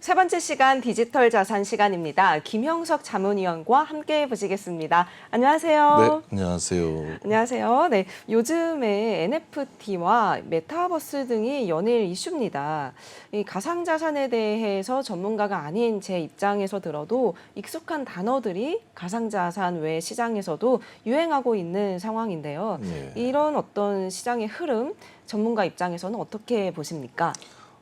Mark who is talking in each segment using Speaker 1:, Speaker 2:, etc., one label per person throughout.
Speaker 1: 세 번째 시간 디지털 자산 시간입니다. 김형석 자문위원과 함께 보시겠습니다. 안녕하세요.
Speaker 2: 네, 안녕하세요.
Speaker 1: 안녕하세요. 네, 요즘에 NFT와 메타버스 등이 연일 이슈입니다. 이 가상자산에 대해서 전문가가 아닌 제 입장에서 들어도 익숙한 단어들이 가상자산 외 시장에서도 유행하고 있는 상황인데요.
Speaker 2: 네.
Speaker 1: 이런 어떤 시장의 흐름, 전문가 입장에서는 어떻게 보십니까?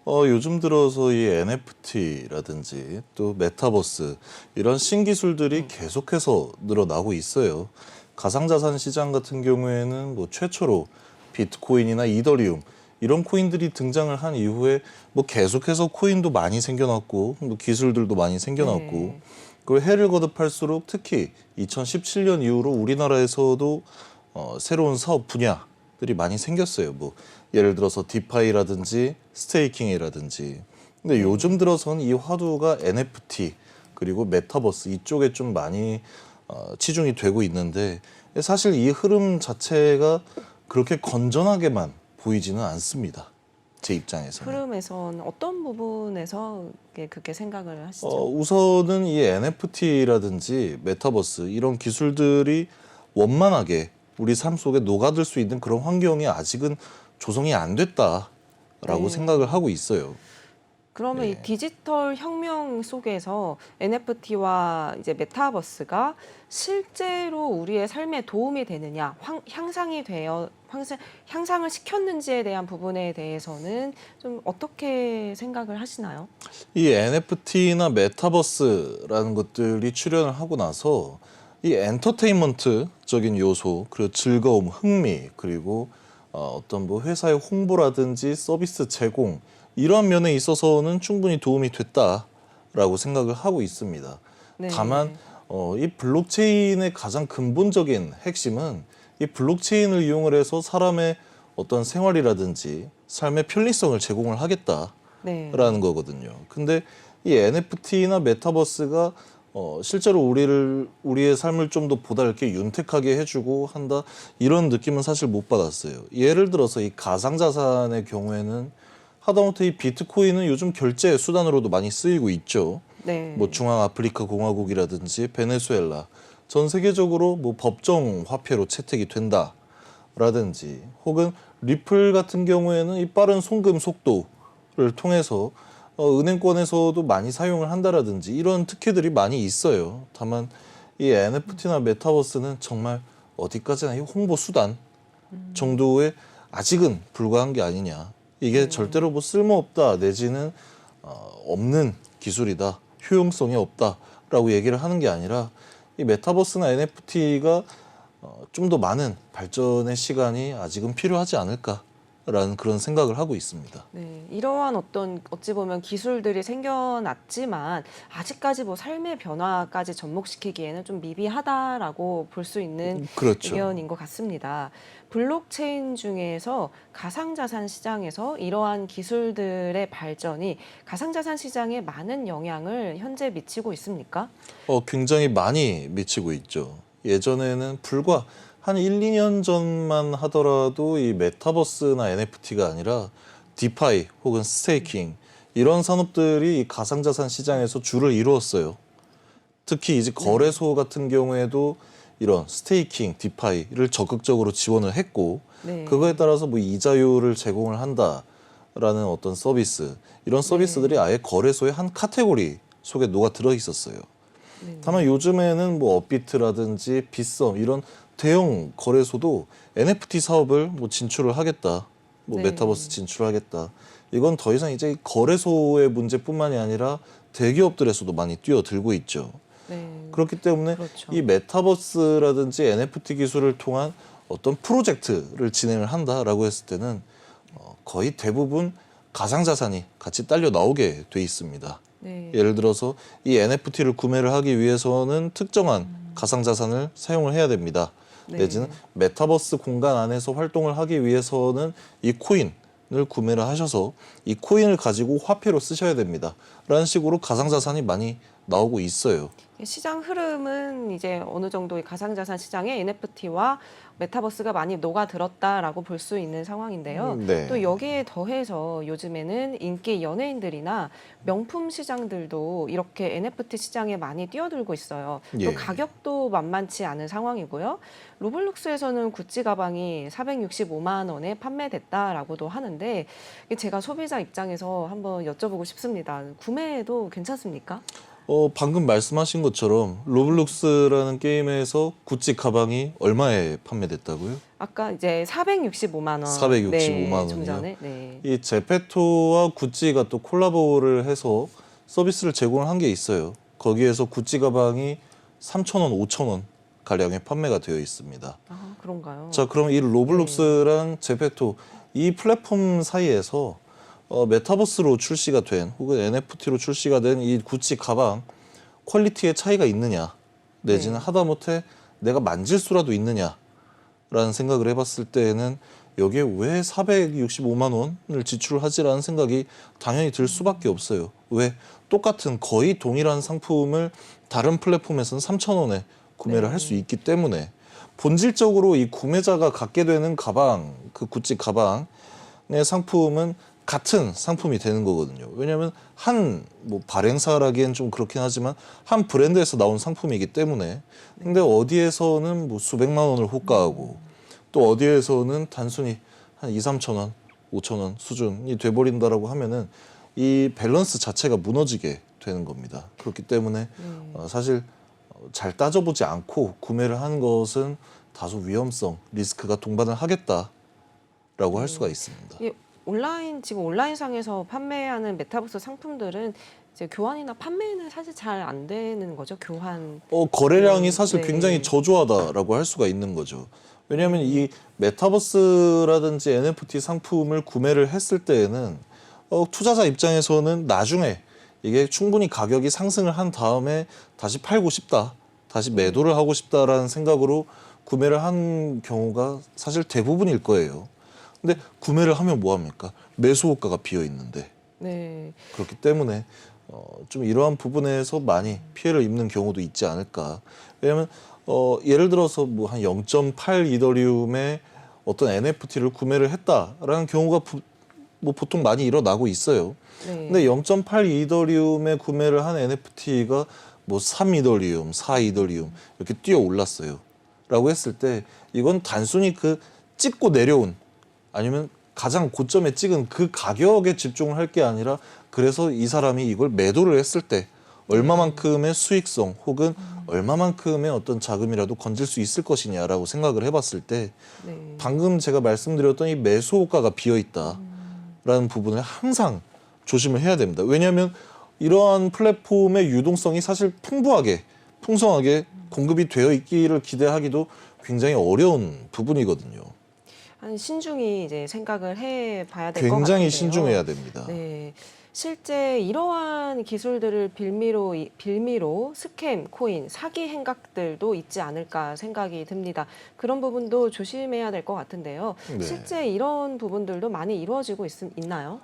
Speaker 2: 요즘 들어서 이 NFT라든지 또 메타버스 이런 신기술들이 계속해서 늘어나고 있어요. 가상자산 시장 같은 경우에는 뭐 최초로 비트코인이나 이더리움 이런 코인들이 등장을 한 이후에 뭐 계속해서 코인도 많이 생겨났고 뭐 기술들도 많이 생겨났고
Speaker 1: 네.
Speaker 2: 그 해를 거듭할수록 특히 2017년 이후로 우리나라에서도 새로운 사업 분야들이 많이 생겼어요. 뭐 예를 들어서 디파이라든지 스테이킹이라든지. 근데 요즘 들어서는 이 화두가 NFT 그리고 메타버스 이쪽에 좀 많이 치중이 되고 있는데 사실 이 흐름 자체가 그렇게 건전하게만 보이지는 않습니다. 제 입장에서는.
Speaker 1: 흐름에선 어떤 부분에서 그렇게 생각을 하시죠?
Speaker 2: 우선은 이 NFT라든지 메타버스 이런 기술들이 원만하게 우리 삶 속에 녹아들 수 있는 그런 환경이 아직은 조성이 안 됐다라고
Speaker 1: 네.
Speaker 2: 생각을 하고 있어요.
Speaker 1: 그러면 이 디지털 혁명 속에서 NFT와 이제 메타버스가 실제로 우리의 삶에 도움이 되느냐, 향상을 시켰는지에 대한 부분에 대해서는 좀 어떻게 생각을 하시나요?
Speaker 2: 이 NFT나 메타버스라는 것들이 출현을 하고 나서 이 엔터테인먼트적인 요소, 그리고 즐거움, 흥미, 그리고 어떤 뭐 회사의 홍보라든지 서비스 제공 이런 면에 있어서는 충분히 도움이 됐다라고 생각을 하고 있습니다.
Speaker 1: 네.
Speaker 2: 다만 이 블록체인의 가장 근본적인 핵심은 이 블록체인을 이용을 해서 사람의 어떤 생활이라든지 삶의 편리성을 제공을 하겠다라는
Speaker 1: 네.
Speaker 2: 거거든요. 근데 이 NFT나 메타버스가 실제로 우리의 삶을 좀 더 보다 이렇게 윤택하게 해주고 한다 이런 느낌은 사실 못 받았어요. 예를 들어서 이 가상자산의 경우에는 하다못해 이 비트코인은 요즘 결제 수단으로도 많이 쓰이고 있죠.
Speaker 1: 네.
Speaker 2: 뭐 중앙아프리카 공화국이라든지 베네수엘라 전 세계적으로 뭐 법정 화폐로 채택이 된다라든지 혹은 리플 같은 경우에는 이 빠른 송금 속도를 통해서 은행권에서도 많이 사용을 한다라든지 이런 특혜들이 많이 있어요. 다만 이 NFT나 메타버스는 정말 어디까지나 이 홍보 수단 정도에 아직은 불과한 게 아니냐. 이게 절대로 뭐 쓸모없다 내지는 없는 기술이다. 효용성이 없다라고 얘기를 하는 게 아니라 이 메타버스나 NFT가 좀 더 많은 발전의 시간이 아직은 필요하지 않을까라는 그런 생각을 하고 있습니다.
Speaker 1: 네, 이러한 어떤 어찌 보면 기술들이 생겨났지만 아직까지 뭐 삶의 변화까지 접목시키기에는 좀 미비하다라고 볼 수 있는
Speaker 2: 그렇죠.
Speaker 1: 의견인 것 같습니다. 블록체인 중에서 가상자산 시장에서 이러한 기술들의 발전이 가상자산 시장에 많은 영향을 현재 미치고 있습니까?
Speaker 2: 굉장히 많이 미치고 있죠. 예전에는 불과 한 1, 2년 전만 하더라도 이 메타버스나 NFT가 아니라 디파이 혹은 스테이킹 이런 산업들이 이 가상자산 시장에서 주를 이루었어요. 특히 이제 거래소 같은 경우에도 이런 스테이킹, 디파이를 적극적으로 지원을 했고
Speaker 1: 네.
Speaker 2: 그거에 따라서 뭐 이자율을 제공을 한다라는 어떤 서비스 이런 서비스들이 아예 거래소의 한 카테고리 속에 녹아 들어 있었어요.
Speaker 1: 네.
Speaker 2: 다만 요즘에는 뭐 업비트라든지 빗썸 이런 대형 거래소도 NFT 사업을 뭐 진출을 하겠다, 뭐
Speaker 1: 네.
Speaker 2: 메타버스 진출하겠다. 이건 더 이상 이제 거래소의 문제뿐만이 아니라 대기업들에서도 많이 뛰어들고 있죠.
Speaker 1: 네.
Speaker 2: 그렇기 때문에
Speaker 1: 그렇죠.
Speaker 2: 이 메타버스라든지 NFT 기술을 통한 어떤 프로젝트를 진행을 한다라고 했을 때는 거의 대부분 가상자산이 같이 딸려 나오게 돼 있습니다.
Speaker 1: 네.
Speaker 2: 예를 들어서 이 NFT를 구매를 하기 위해서는 특정한 가상자산을 사용을 해야 됩니다.
Speaker 1: 네.
Speaker 2: 내지는 메타버스 공간 안에서 활동을 하기 위해서는 이 코인을 구매를 하셔서 이 코인을 가지고 화폐로 쓰셔야 됩니다. 라는 식으로 가상자산이 많이 나오고 있어요.
Speaker 1: 시장 흐름은 이제 어느 정도 이 가상자산 시장에 NFT와 메타버스가 많이 녹아들었다라고 볼 수 있는 상황인데요.
Speaker 2: 네.
Speaker 1: 또 여기에 더해서 요즘에는 인기 연예인들이나 명품 시장들도 이렇게 NFT 시장에 많이 뛰어들고 있어요.
Speaker 2: 예.
Speaker 1: 또 가격도 만만치 않은 상황이고요. 로블록스에서는 구찌 가방이 465만 원에 판매됐다라고도 하는데 제가 소비자 입장에서 한번 여쭤보고 싶습니다. 구매해도 괜찮습니까?
Speaker 2: 방금 말씀하신 것처럼 로블록스라는 게임에서 구찌 가방이 얼마에 판매됐다고요?
Speaker 1: 아까 이제 465만 원.
Speaker 2: 465만
Speaker 1: 네, 좀
Speaker 2: 원이요?
Speaker 1: 전에. 네.
Speaker 2: 이 제페토와 구찌가 또 콜라보를 해서 서비스를 제공을 한 게 있어요. 거기에서 구찌 가방이 3,000원, 5,000원 가량에 판매가 되어 있습니다.
Speaker 1: 아, 그런가요?
Speaker 2: 자, 그럼 이 로블록스랑 제페토 이 플랫폼 사이에서 메타버스로 출시가 된 혹은 NFT로 출시가 된 이 구찌 가방 퀄리티의 차이가 있느냐 내지는
Speaker 1: 네.
Speaker 2: 하다못해 내가 만질 수라도 있느냐라는 생각을 해봤을 때에는 여기에 왜 465만 원을 지출하지라는 생각이 당연히 들 수밖에 없어요. 왜? 똑같은 거의 동일한 상품을 다른 플랫폼에서는 3,000원에 구매를 할 수 있기 때문에 본질적으로 이 구매자가 갖게 되는 가방, 그 구찌 가방의 상품은 같은 상품이 되는 거거든요. 왜냐하면 한 뭐 발행사라기엔 좀 그렇긴 하지만 한 브랜드에서 나온 상품이기 때문에. 근데 어디에서는 뭐 수백만 원을 호가하고 또 어디에서는 단순히 한 2, 3천 원, 5천 원 수준이 돼버린다라고 하면은 이 밸런스 자체가 무너지게 되는 겁니다. 그렇기 때문에 사실 잘 따져보지 않고 구매를 하는 것은 다소 위험성, 리스크가 동반을 하겠다라고 할 수가 있습니다.
Speaker 1: 이 지금 온라인상에서 판매하는 메타버스 상품들은 이제 교환이나 판매는 사실 잘 안 되는 거죠. 교환.
Speaker 2: 거래량이 사실
Speaker 1: 네.
Speaker 2: 굉장히 저조하다라고 할 수가 있는 거죠. 왜냐하면 이 메타버스라든지 NFT 상품을 구매를 했을 때에는 투자자 입장에서는 나중에 이게 충분히 가격이 상승을 한 다음에 다시 팔고 싶다, 다시 매도를 하고 싶다라는 생각으로 구매를 한 경우가 사실 대부분일 거예요. 근데 구매를 하면 뭐 합니까? 매수 호가가 비어 있는데.
Speaker 1: 네.
Speaker 2: 그렇기 때문에 좀 이러한 부분에서 많이 피해를 입는 경우도 있지 않을까. 왜냐하면 예를 들어서 뭐 한 0.8 이더리움의 어떤 NFT를 구매를 했다라는 경우가 뭐 보통 많이 일어나고 있어요.
Speaker 1: 네.
Speaker 2: 근데 0.8 이더리움에 구매를 한 NFT가 뭐 3 이더리움, 4 이더리움 이렇게 뛰어 올랐어요. 라고 했을 때 이건 단순히 그 찍고 내려온 아니면 가장 고점에 찍은 그 가격에 집중을 할 게 아니라 그래서 이 사람이 이걸 매도를 했을 때 얼마만큼의 수익성 혹은 얼마만큼의 어떤 자금이라도 건질 수 있을 것이냐라고 생각을 해봤을 때
Speaker 1: 네.
Speaker 2: 방금 제가 말씀드렸던 이 매수 호가가 비어 있다라는 부분을 항상 조심을 해야 됩니다. 왜냐하면 이러한 플랫폼의 유동성이 사실 풍성하게 공급이 되어 있기를 기대하기도 굉장히 어려운 부분이거든요.
Speaker 1: 신중히 이제 생각을 해봐야 될 것 같은데요.
Speaker 2: 굉장히 신중해야 됩니다.
Speaker 1: 네. 실제 이러한 기술들을 빌미로 스캠, 코인, 사기 행각들도 있지 않을까 생각이 듭니다. 그런 부분도 조심해야 될 것 같은데요.
Speaker 2: 네.
Speaker 1: 실제 이런 부분들도 많이 이루어지고 있나요?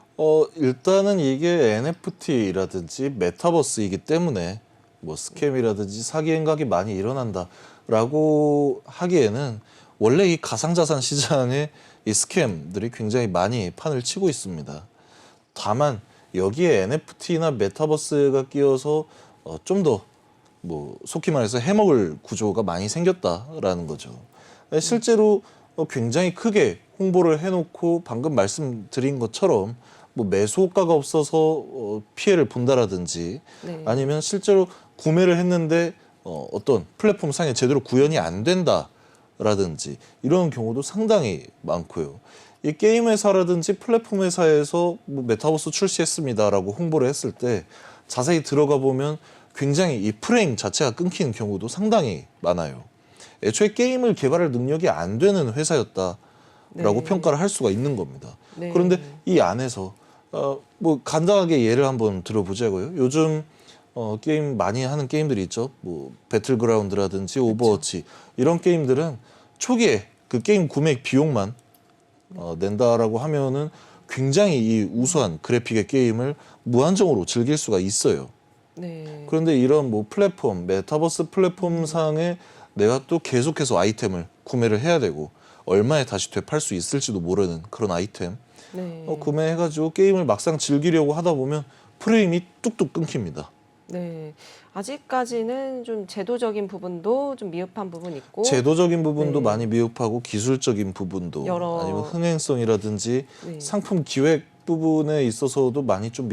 Speaker 2: 일단은 이게 NFT라든지 메타버스이기 때문에 뭐 스캠이라든지 사기 행각이 많이 일어난다라고 하기에는 원래 이 가상자산 시장에 이 스캠들이 굉장히 많이 판을 치고 있습니다. 다만 여기에 NFT나 메타버스가 끼어서 좀 더 뭐 속히 말해서 해먹을 구조가 많이 생겼다라는 거죠. 실제로 굉장히 크게 홍보를 해놓고 방금 말씀드린 것처럼 뭐 매수 호가가 없어서 피해를 본다라든지
Speaker 1: 네.
Speaker 2: 아니면 실제로 구매를 했는데 어떤 플랫폼 상에 제대로 구현이 안 된다라든지 이런 경우도 상당히 많고요. 이 게임 회사라든지 플랫폼 회사에서 뭐 메타버스 출시했습니다라고 홍보를 했을 때 자세히 들어가 보면 굉장히 이 프레임 자체가 끊기는 경우도 상당히 많아요. 애초에 게임을 개발할 능력이 안 되는 회사였다라고
Speaker 1: 네.
Speaker 2: 평가를 할 수가 있는 겁니다.
Speaker 1: 네.
Speaker 2: 그런데 이 안에서 뭐 간단하게 예를 한번 들어보자고요. 요즘 게임 많이 하는 게임들이 있죠. 뭐 배틀그라운드라든지 오버워치 이런 게임들은 초기에 그 게임 구매 비용만 낸다라고 하면은 굉장히 이 우수한 그래픽의 게임을 무한정으로 즐길 수가 있어요.
Speaker 1: 네.
Speaker 2: 그런데 이런 뭐 플랫폼, 메타버스 플랫폼 상에 내가 또 계속해서 아이템을 구매를 해야 되고 얼마에 다시 되팔 수 있을지도 모르는 그런 아이템
Speaker 1: 네.
Speaker 2: 구매해가지고 게임을 막상 즐기려고 하다 보면 프레임이 뚝뚝 끊깁니다.
Speaker 1: 네. 아직까지는 좀 제도적인 부분도 좀 미흡한 부분이 있고
Speaker 2: 제도적인 부분도
Speaker 1: 네.
Speaker 2: 많이 미흡하고 기술적인 부분도
Speaker 1: 여러-
Speaker 2: 아니면 흥행성이라든지
Speaker 1: 네.
Speaker 2: 상품 기획 부분에 있어서도 많이 좀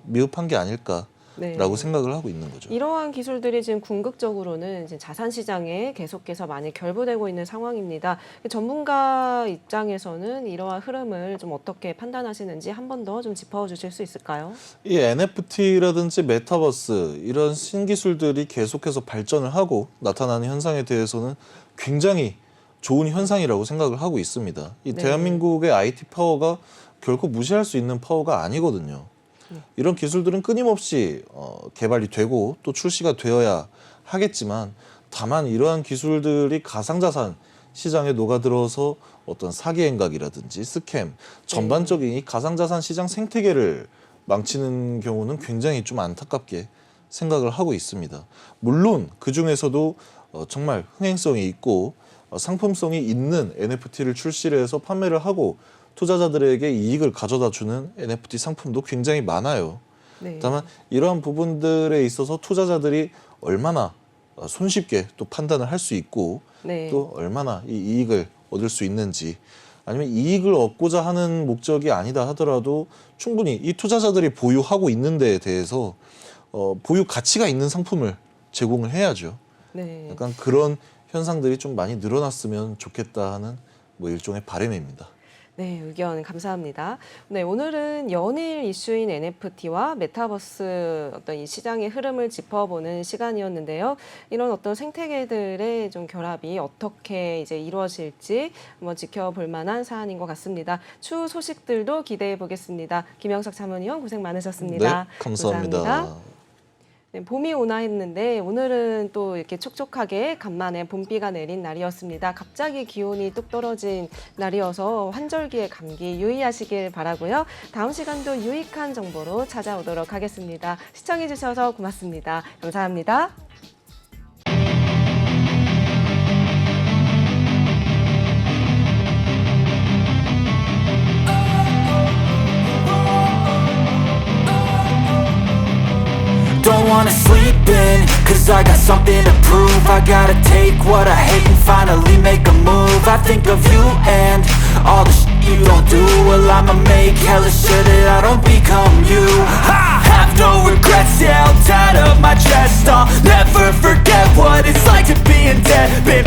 Speaker 2: 미흡한 게 아닐까라고
Speaker 1: 네.
Speaker 2: 생각을 하고 있는 거죠.
Speaker 1: 이러한 기술들이 지금 궁극적으로는 이제 자산 시장에 계속해서 많이 결부되고 있는 상황입니다. 전문가 입장에서는 이러한 흐름을 좀 어떻게 판단하시는지 한 번 더 좀 짚어주실 수 있을까요?
Speaker 2: 이 NFT라든지 메타버스 이런 신기술들이 계속해서 발전을 하고 나타나는 현상에 대해서는 굉장히 좋은 현상이라고 생각을 하고 있습니다. 이
Speaker 1: 네.
Speaker 2: 대한민국의 IT 파워가 결코 무시할 수 있는 파워가 아니거든요. 이런 기술들은 끊임없이 개발이 되고 또 출시가 되어야 하겠지만 다만 이러한 기술들이 가상자산 시장에 녹아들어서 어떤 사기 행각이라든지 스캠 전반적인 이 가상자산 시장 생태계를 망치는 경우는 굉장히 좀 안타깝게 생각을 하고 있습니다. 물론 그 중에서도 정말 흥행성이 있고 상품성이 있는 NFT를 출시를 해서 판매를 하고 투자자들에게 이익을 가져다 주는 NFT 상품도 굉장히 많아요.
Speaker 1: 네.
Speaker 2: 다만 이러한 부분들에 있어서 투자자들이 얼마나 손쉽게 또 판단을 할 수 있고
Speaker 1: 네.
Speaker 2: 또 얼마나 이 이익을 얻을 수 있는지 아니면 이익을 얻고자 하는 목적이 아니다 하더라도 충분히 이 투자자들이 보유하고 있는 데에 대해서 보유 가치가 있는 상품을 제공을 해야죠.
Speaker 1: 네.
Speaker 2: 약간 그런 현상들이 좀 많이 늘어났으면 좋겠다 하는 뭐 일종의 바람입니다.
Speaker 1: 네, 의견 감사합니다. 네, 오늘은 연일 이슈인 NFT와 메타버스 어떤 이 시장의 흐름을 짚어보는 시간이었는데요. 이런 어떤 생태계들의 좀 결합이 어떻게 이제 이루어질지 한번 지켜볼 만한 사안인 것 같습니다. 추후 소식들도 기대해 보겠습니다. 김영석 자문위원 고생 많으셨습니다.
Speaker 2: 네, 감사합니다.
Speaker 1: 네, 봄이 오나 했는데 오늘은 또 이렇게 촉촉하게 간만에 봄비가 내린 날이었습니다. 갑자기 기온이 뚝 떨어진 날이어서 환절기에 감기 유의하시길 바라고요. 다음 시간도 유익한 정보로 찾아오도록 하겠습니다. 시청해 주셔서 고맙습니다. 감사합니다.
Speaker 3: Don't wanna sleep in, cause I got something to prove. I gotta take what I hate and finally make a move. I think of you and all the shit you don't do. Well, I'ma make hella sure that I don't become you. I have no regrets, yeah, held tight up my chest. I'll never forget what it's like to be in debt. Been